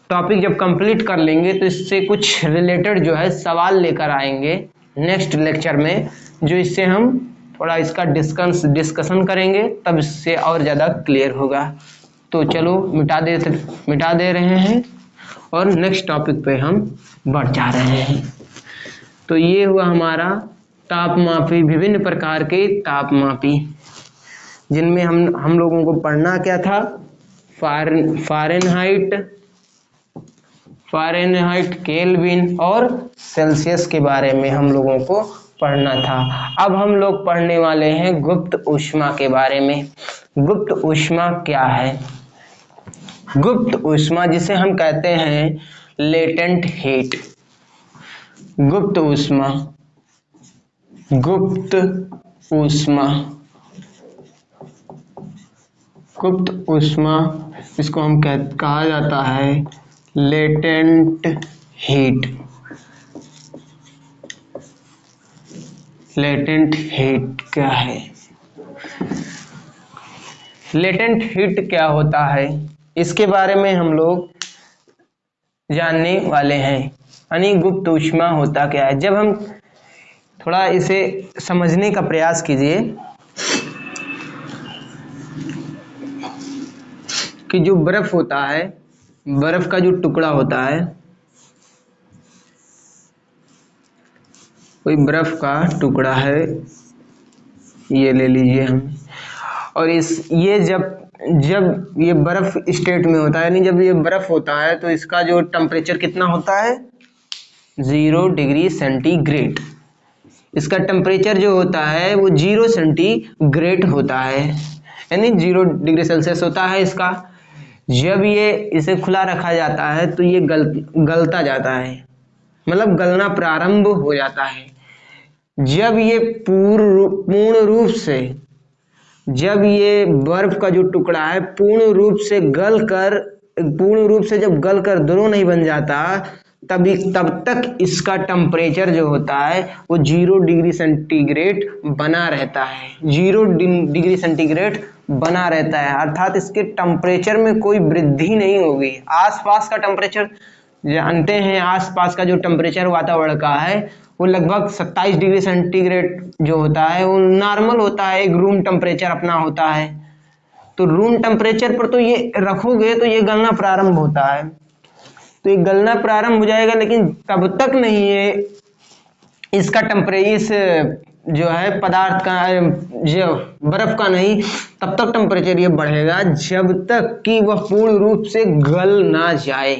टॉपिक जब कंप्लीट कर लेंगे तो इससे कुछ रिलेटेड जो है सवाल लेकर आएंगे नेक्स्ट लेक्चर में, जो इससे हम थोड़ा इसका डिस्कशन करेंगे, तब इससे और ज़्यादा क्लियर होगा। तो चलो मिटा दे रहे हैं और नेक्स्ट टॉपिक पे हम बढ़ जा रहे हैं। तो ये हुआ हमारा तापमापी, विभिन्न प्रकार के तापमापी, जिनमें हम लोगों को पढ़ना क्या था, फ़ारेनहाइट, केल्विन और सेल्सियस के बारे में हम लोगों को पढ़ना था। अब हम लोग पढ़ने वाले हैं गुप्त ऊष्मा के बारे में। गुप्त ऊष्मा क्या है? गुप्त ऊष्मा जिसे हम कहते हैं लेटेंट हीट। गुप्त ऊष्मा, गुप्त ऊष्मा, गुप्त ऊष्मा, इसको हम कहा जाता है लेटेंट हीट। लेटेंट हीट क्या है? लेटेंट हीट क्या होता है, इसके बारे में हम लोग जानने वाले हैं। यानी गुप्त ऊष्मा होता क्या है। जब हम थोड़ा इसे समझने का प्रयास कीजिए कि जो बर्फ होता है, बर्फ का जो टुकड़ा होता है, कोई बर्फ का टुकड़ा है, ये ले लीजिए हम, और ये जब ये बर्फ स्टेट में होता है, यानी जब ये बर्फ होता है तो इसका जो टेम्परेचर कितना होता है, 0 डिग्री सेंटीग्रेड। इसका टेम्परेचर जो होता है वो 0 सेंटीग्रेड होता है, यानी 0 डिग्री सेल्सियस होता है इसका। जब ये इसे खुला रखा जाता है तो ये गलता जाता है, मतलब गलना प्रारंभ हो जाता है। जब ये पूर्ण रूप से, जब ये बर्फ का जो टुकड़ा है पूर्ण रूप से जब गलकर द्रव नहीं बन जाता, तब तक इसका टेम्परेचर जो होता है वो 0 डिग्री सेंटीग्रेड बना रहता है। 0 डिग्री सेंटीग्रेड बना रहता है, अर्थात इसके टेम्परेचर में कोई वृद्धि नहीं होगी। आसपास का टेम्परेचर जानते हैं, आसपास का जो टेम्परेचर वातावरण का है वो लगभग 27 डिग्री सेंटीग्रेड जो होता है वो नॉर्मल होता है, एक रूम टेम्परेचर अपना होता है। तो रूम टेम्परेचर पर तो ये रखोगे तो ये गलना प्रारंभ होता है, तो ये गलना प्रारंभ हो जाएगा, लेकिन तब तक नहीं है इसका टेम्परेचर जो है पदार्थ का, जो बर्फ का नहीं, तब तक टेम्परेचर ये बढ़ेगा जब तक कि वह पूर्ण रूप से गल ना जाए।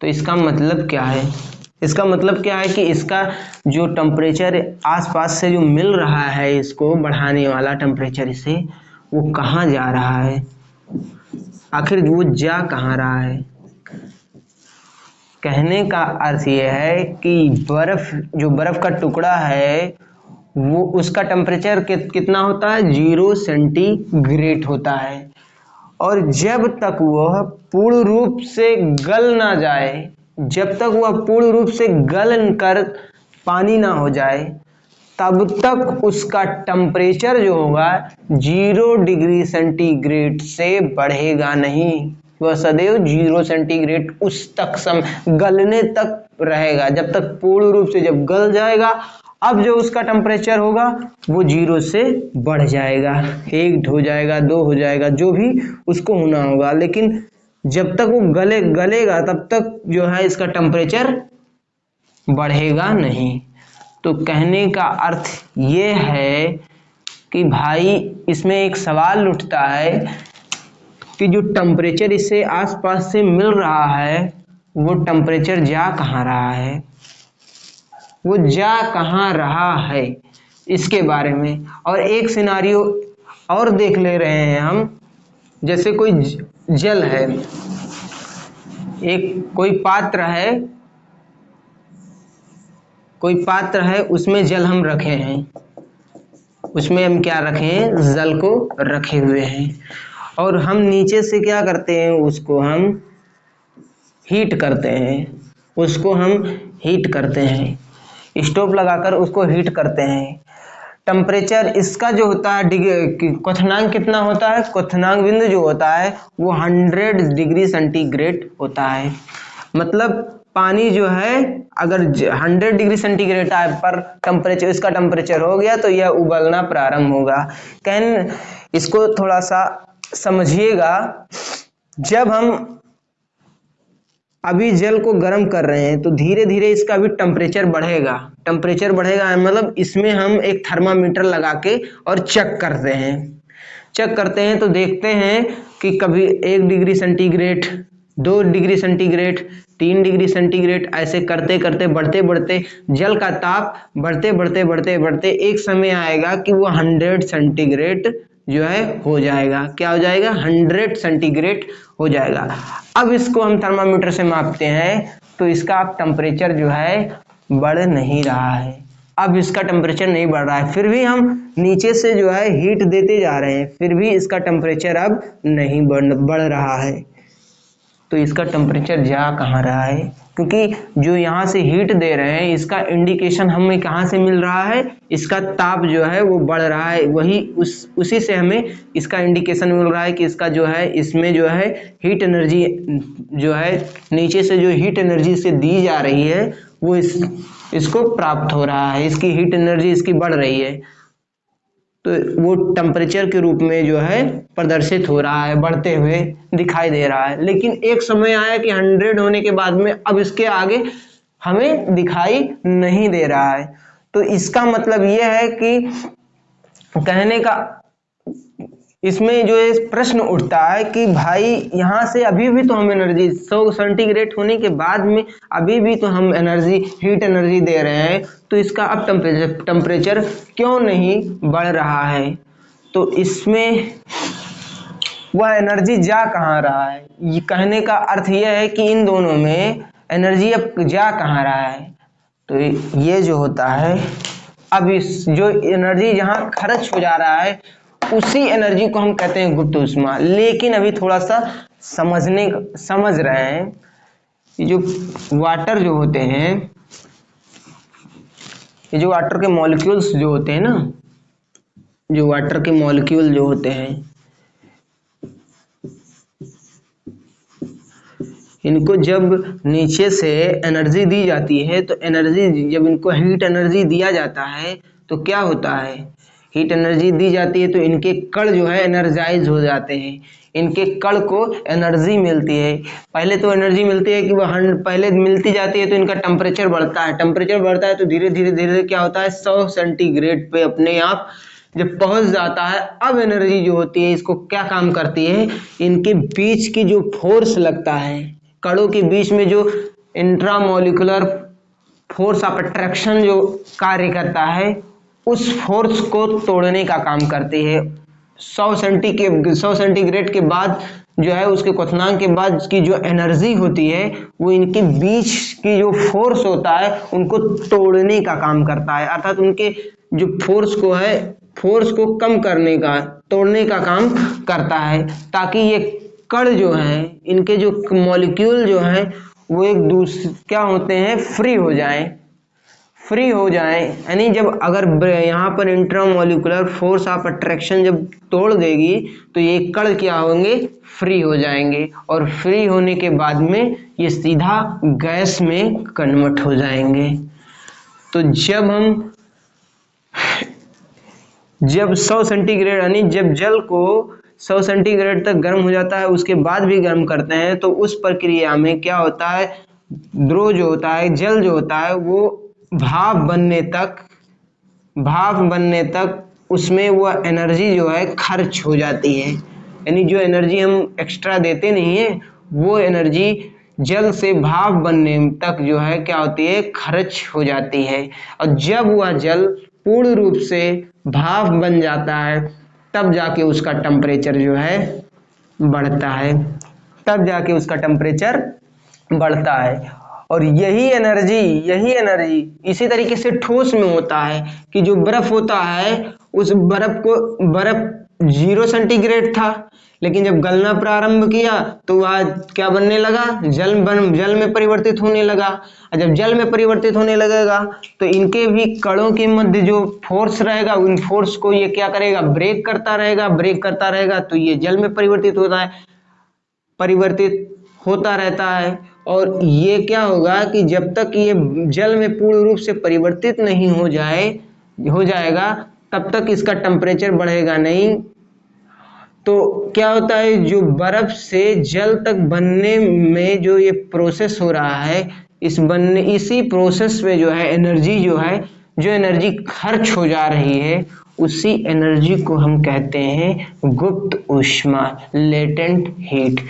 तो इसका मतलब क्या है? इसका मतलब क्या है कि इसका जो टेम्परेचर आसपास से जो मिल रहा है इसको बढ़ाने वाला टेम्परेचर, इसे वो कहाँ जा रहा है, आखिर वो जा कहाँ रहा है। कहने का अर्थ ये है कि बर्फ का टुकड़ा है वो उसका टेम्परेचर कितना होता है, 0 सेंटीग्रेड होता है, और जब तक वह पूर्ण रूप से गल ना जाए, जब तक वह पूर्ण रूप से गल कर पानी ना हो जाए, तब तक उसका टेम्परेचर जो होगा 0 डिग्री सेंटीग्रेड से बढ़ेगा नहीं। वह सदैव 0 सेंटीग्रेड उस तक गलने तक रहेगा, जब तक पूर्ण रूप से जब गल जाएगा, अब जो उसका टेम्परेचर होगा वो 0 से बढ़ जाएगा, 1 हो जाएगा, 2 हो जाएगा, जो भी उसको होना होगा। लेकिन जब तक वो गलेगा तब तक जो है इसका टेम्परेचर बढ़ेगा नहीं। तो कहने का अर्थ ये है कि भाई इसमें एक सवाल उठता है कि जो टेम्परेचर इसे आसपास से मिल रहा है वो टेम्परेचर जा कहाँ रहा है, वो जा कहाँ रहा है, इसके बारे में। और एक सिनारियो और देख ले रहे हैं हम, जैसे कोई जल है, एक कोई पात्र है, उसमें जल हम रखे हैं, उसमें हम क्या रखे हैं, जल को रखे हुए हैं, और हम नीचे से क्या करते हैं, उसको हम हीट करते हैं, स्टोव लगाकर उसको हीट करते हैं। टेम्परेचर इसका जो होता है क्वथनांक कितना होता है, क्वथनांक बिंदु जो होता है वो 100 डिग्री सेंटीग्रेड होता है। मतलब पानी जो है अगर 100 डिग्री सेंटीग्रेड पर टेम्परेचर, इसका टेम्परेचर हो गया तो यह उबलना प्रारंभ होगा। इसको थोड़ा सा समझिएगा, जब हम अभी जल को गर्म कर रहे हैं तो धीरे धीरे इसका भी टेम्परेचर बढ़ेगा, मतलब इसमें हम एक थर्मामीटर लगा के और चेक करते हैं तो देखते हैं कि कभी 1 degree centigrade, 2 degree centigrade, 3 degree centigrade, ऐसे करते करते बढ़ते जल का ताप बढ़ते एक समय आएगा कि वो 100 सेंटीग्रेड जो है हो जाएगा। क्या हो जाएगा, 100 सेंटीग्रेड हो जाएगा। अब इसको हम थर्मामीटर से मापते हैं तो इसका टेम्परेचर जो है बढ़ नहीं रहा है, अब इसका टेम्परेचर नहीं बढ़ रहा है, फिर भी हम नीचे से जो है हीट देते जा रहे हैं, फिर भी इसका टेम्परेचर अब नहीं बढ़ रहा है। तो इसका टेम्परेचर जा कहाँ रहा है, क्योंकि जो यहाँ से हीट दे रहे हैं इसका इंडिकेशन हमें कहाँ से मिल रहा है, इसका ताप जो है वो बढ़ रहा है, वही उसी से हमें इसका इंडिकेशन मिल रहा है कि इसका जो है, इसमें जो है हीट एनर्जी जो है नीचे से जो हीट एनर्जी से दी जा रही है वो इसको प्राप्त हो रहा है, इसकी हीट एनर्जी इसकी बढ़ रही है, तो वो टेम्परेचर के रूप में जो है प्रदर्शित हो रहा है, बढ़ते हुए दिखाई दे रहा है। लेकिन एक समय आया कि 100 होने के बाद में अब इसके आगे हमें दिखाई नहीं दे रहा है। तो इसका मतलब ये है कि कहने का इसमें जो एक प्रश्न उठता है कि भाई यहाँ से अभी भी तो हम एनर्जी 100 सेंटीग्रेड होने के बाद में अभी भी तो हम हीट एनर्जी दे रहे हैं, तो इसका अब टेम्परेचर क्यों नहीं बढ़ रहा है। तो इसमें वह एनर्जी जा कहाँ रहा है, ये कहने का अर्थ यह है कि इन दोनों में एनर्जी अब जा कहाँ रहा है। तो ये जो होता है, अब इस जो एनर्जी जहाँ खर्च हो जा रहा है उसी एनर्जी को हम कहते हैं गुप्त ऊष्मा। लेकिन अभी थोड़ा सा समझ रहे हैं, ये जो वाटर जो होते हैं, ये जो वाटर के मॉलिक्यूल्स जो होते हैं ना, जो वाटर के मॉलिक्यूल जो होते हैं, इनको जब नीचे से एनर्जी दी जाती है तो एनर्जी जब इनको हीट एनर्जी दिया जाता है तो क्या होता है, हीट एनर्जी दी जाती है तो इनके कण जो है एनर्जाइज हो जाते हैं, इनके कण को एनर्जी मिलती है। पहले तो एनर्जी मिलती है कि वह पहले मिलती जाती है तो इनका टेम्परेचर बढ़ता है, तो धीरे धीरे क्या होता है 100 सेंटीग्रेड पे अपने आप जब पहुंच जाता है। अब एनर्जी जो होती है इसको क्या काम करती है, इनके बीच की जो फोर्स लगता है, कणों के बीच में जो इंट्रामोलिकुलर फोर्स ऑफ अट्रैक्शन जो कार्य करता है, उस फोर्स को तोड़ने का काम करती है। 100 सेंटीग्रेड के बाद जो है उसके क्वथनांक के बाद की जो एनर्जी होती है वो इनके बीच की जो फोर्स होता है उनको तोड़ने का काम करता है, अर्थात उनके जो फोर्स को कम करने का, तोड़ने का काम करता है, ताकि ये कण जो हैं, इनके जो मॉलिक्यूल जो हैं वो एक दूसरे क्या होते हैं, फ्री हो जाएं। यानी जब अगर यहाँ पर इंट्रामोलिकुलर फोर्स ऑफ अट्रैक्शन जब तोड़ देगी तो ये कण क्या होंगे, फ्री हो जाएंगे, और फ्री होने के बाद में ये सीधा गैस में कन्वर्ट हो जाएंगे। तो जब 100 सेंटीग्रेड यानी जब जल को 100 सेंटीग्रेड तक गर्म हो जाता है, उसके बाद भी गर्म करते हैं, तो उस प्रक्रिया में क्या होता है, द्रव जो होता है, जल जो होता है वो भाप बनने तक उसमें वो एनर्जी जो है खर्च हो जाती है। यानी जो एनर्जी हम एक्स्ट्रा देते नहीं है वो एनर्जी जल से भाप बनने तक जो है क्या होती है, खर्च हो जाती है। और जब वह जल पूर्ण रूप से भाप बन जाता है तब जाके उसका टेम्परेचर जो है बढ़ता है, तब जाके उसका टेम्परेचर बढ़ता है। और यही एनर्जी इसी तरीके से ठोस में होता है कि जो बर्फ होता है उस बर्फ 0 सेंटीग्रेड था, लेकिन जब गलना प्रारंभ किया तो वह क्या बनने लगा, जल में परिवर्तित होने लगा। और जब जल में परिवर्तित होने लगेगा तो इनके भी कणों के मध्य जो फोर्स रहेगा उन फोर्स को ये क्या करेगा, ब्रेक करता रहेगा तो ये जल में परिवर्तित होता रहता है। और ये क्या होगा कि जब तक ये जल में पूर्ण रूप से परिवर्तित नहीं हो जाएगा तब तक इसका टेम्परेचर बढ़ेगा नहीं। तो क्या होता है, जो बर्फ से जल तक बनने में जो ये प्रोसेस हो रहा है, इसी प्रोसेस में जो है जो एनर्जी खर्च हो जा रही है उसी एनर्जी को हम कहते हैं गुप्त ऊष्मा, लेटेंट हीट।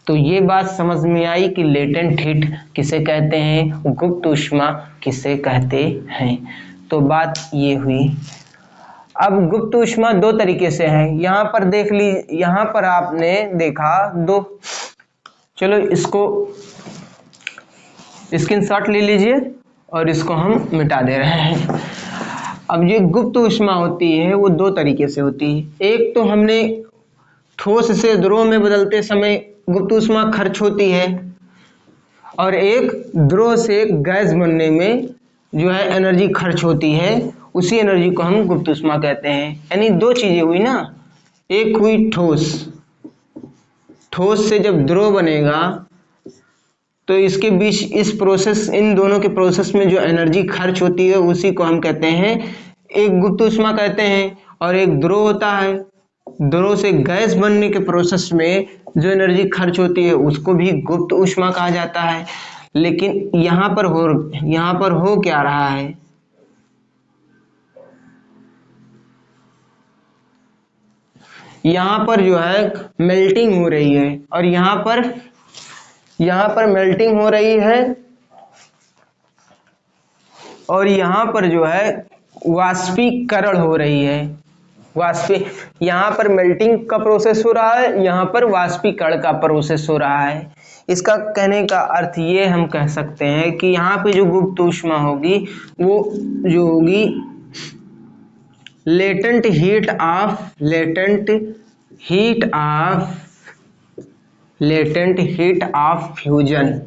तो ये बात समझ में आई कि लेटेंट हीट किसे कहते हैं, गुप्त ऊष्मा किसे कहते हैं। तो बात ये हुई। अब गुप्त ऊष्मा दो तरीके से है, यहाँ पर देख ली, यहाँ पर आपने देखा दो, चलो इसको स्क्रीनशॉट ले लीजिए और इसको हम मिटा दे रहे हैं। अब ये गुप्त ऊष्मा होती है वो दो तरीके से होती है। एक तो हमने ठोस से द्रव में बदलते समय गुप्त ऊष्मा खर्च होती है, और एक द्रव से गैस बनने में जो है एनर्जी खर्च होती है, उसी एनर्जी को हम गुप्त ऊष्मा कहते हैं। यानी दो चीजें हुई ना, एक हुई ठोस से जब द्रव बनेगा तो इसके बीच इन दोनों के प्रोसेस में जो एनर्जी खर्च होती है उसी को हम कहते हैं एक गुप्त ऊष्मा कहते हैं। और एक द्रव होता है, द्रव से गैस बनने के प्रोसेस में जो एनर्जी खर्च होती है उसको भी गुप्त ऊष्मा कहा जाता है। लेकिन यहाँ पर हो क्या रहा है, यहाँ पर जो है मेल्टिंग हो रही है, और यहाँ पर मेल्टिंग हो रही है, और यहाँ पर जो है वाष्पीकरण हो रही है। यहाँ पर मेल्टिंग का प्रोसेस हो रहा है, यहाँ पर वाष्पीकरण का प्रोसेस हो रहा है। इसका कहने का अर्थ ये हम कह सकते हैं कि यहाँ पे जो गुप्त ऊष्मा होगी वो जो होगी latent heat of fusion.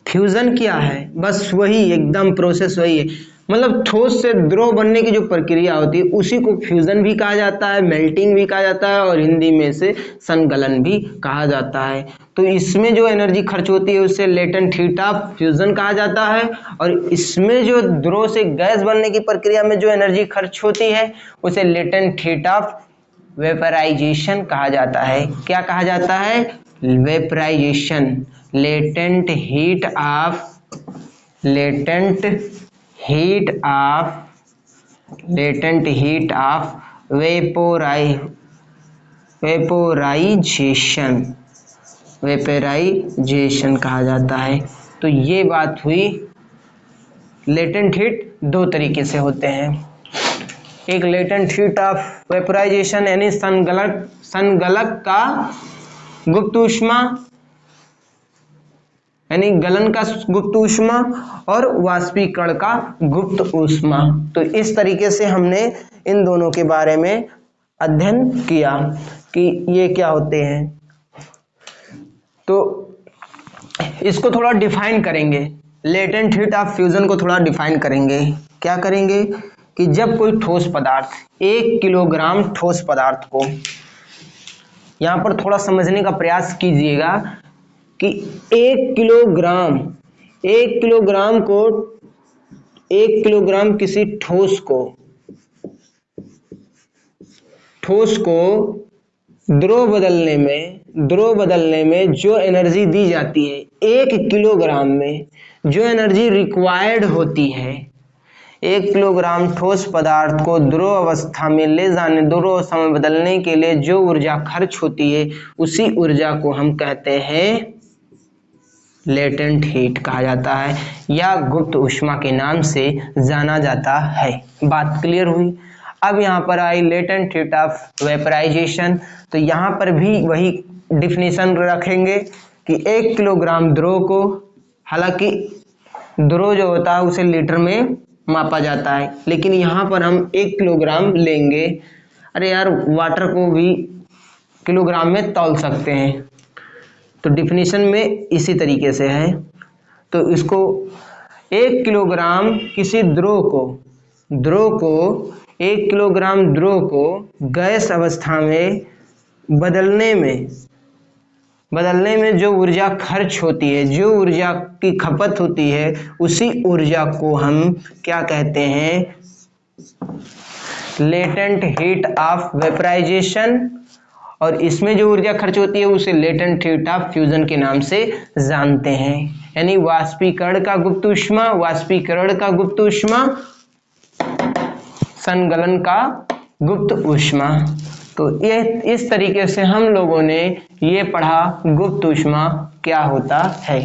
Fusion क्या है, बस वही एकदम प्रोसेस वही है, मतलब ठोस से द्रव बनने की जो प्रक्रिया होती है उसी को फ्यूजन भी कहा जाता है, मेल्टिंग भी कहा जाता है, और हिंदी में से संगलन भी कहा जाता है। तो इसमें जो एनर्जी खर्च होती है उसे लेटेंट हीट ऑफ फ्यूजन कहा जाता है, और इसमें जो द्रव से गैस बनने की प्रक्रिया में जो एनर्जी खर्च होती है उसे लेटेंट हीट ऑफ वेपराइजेशन कहा जाता है। क्या कहा जाता है, vaporization, latent heat of vaporization कहा जाता है। तो ये बात हुई, लेटेंट हीट दो तरीके से होते हैं, एक लेटेंट हीट ऑफ वेपोराइजेशन यानी संगलक का गुप्त ऊष्मा यानी गलन का गुप्त ऊष्मा, और वाष्पीकरण का गुप्त ऊष्मा। तो इस तरीके से हमने इन दोनों के बारे में अध्ययन किया कि ये क्या होते हैं। तो इसको थोड़ा डिफाइन करेंगे, लेटेंट हीट ऑफ फ्यूजन को थोड़ा डिफाइन करेंगे। क्या करेंगे कि जब कोई ठोस पदार्थ 1 किलोग्राम ठोस पदार्थ को, यहाँ पर थोड़ा समझने का प्रयास कीजिएगा कि 1 किलोग्राम किसी ठोस को द्रव बदलने में जो एनर्जी दी जाती है, 1 किलोग्राम में जो एनर्जी रिक्वायर्ड होती है, 1 किलोग्राम ठोस पदार्थ को द्रव अवस्था में ले जाने, द्रव अवस्था में बदलने के लिए जो ऊर्जा खर्च होती है उसी ऊर्जा को हम कहते हैं लेटेंट हीट कहा जाता है या गुप्त ऊष्मा के नाम से जाना जाता है। बात क्लियर हुई। अब यहाँ पर आई लेटेंट हीट ऑफ वेपराइजेशन। तो यहाँ पर भी वही डिफिनीशन रखेंगे कि 1 किलोग्राम द्रव को, हालांकि द्रव जो होता है उसे लीटर में मापा जाता है, लेकिन यहाँ पर हम 1 किलोग्राम लेंगे। अरे यार, वाटर को भी किलोग्राम में तौल सकते हैं, तो डिफिनीशन में इसी तरीके से है। तो इसको 1 किलोग्राम किसी द्रव को 1 किलोग्राम द्रव को गैस अवस्था में बदलने में जो ऊर्जा खर्च होती है, जो ऊर्जा की खपत होती है, उसी ऊर्जा को हम क्या कहते हैं? Latent heat of vaporization. और इसमें जो ऊर्जा खर्च होती है उसे लेटेंट हीट ऑफ फ्यूजन के नाम से जानते हैं। यानी वाष्पीकरण का गुप्त ऊष्मा, संगलन का गुप्त ऊष्मा। तो ये इस तरीके से हम लोगों ने ये पढ़ा गुप्त ऊष्मा क्या होता है।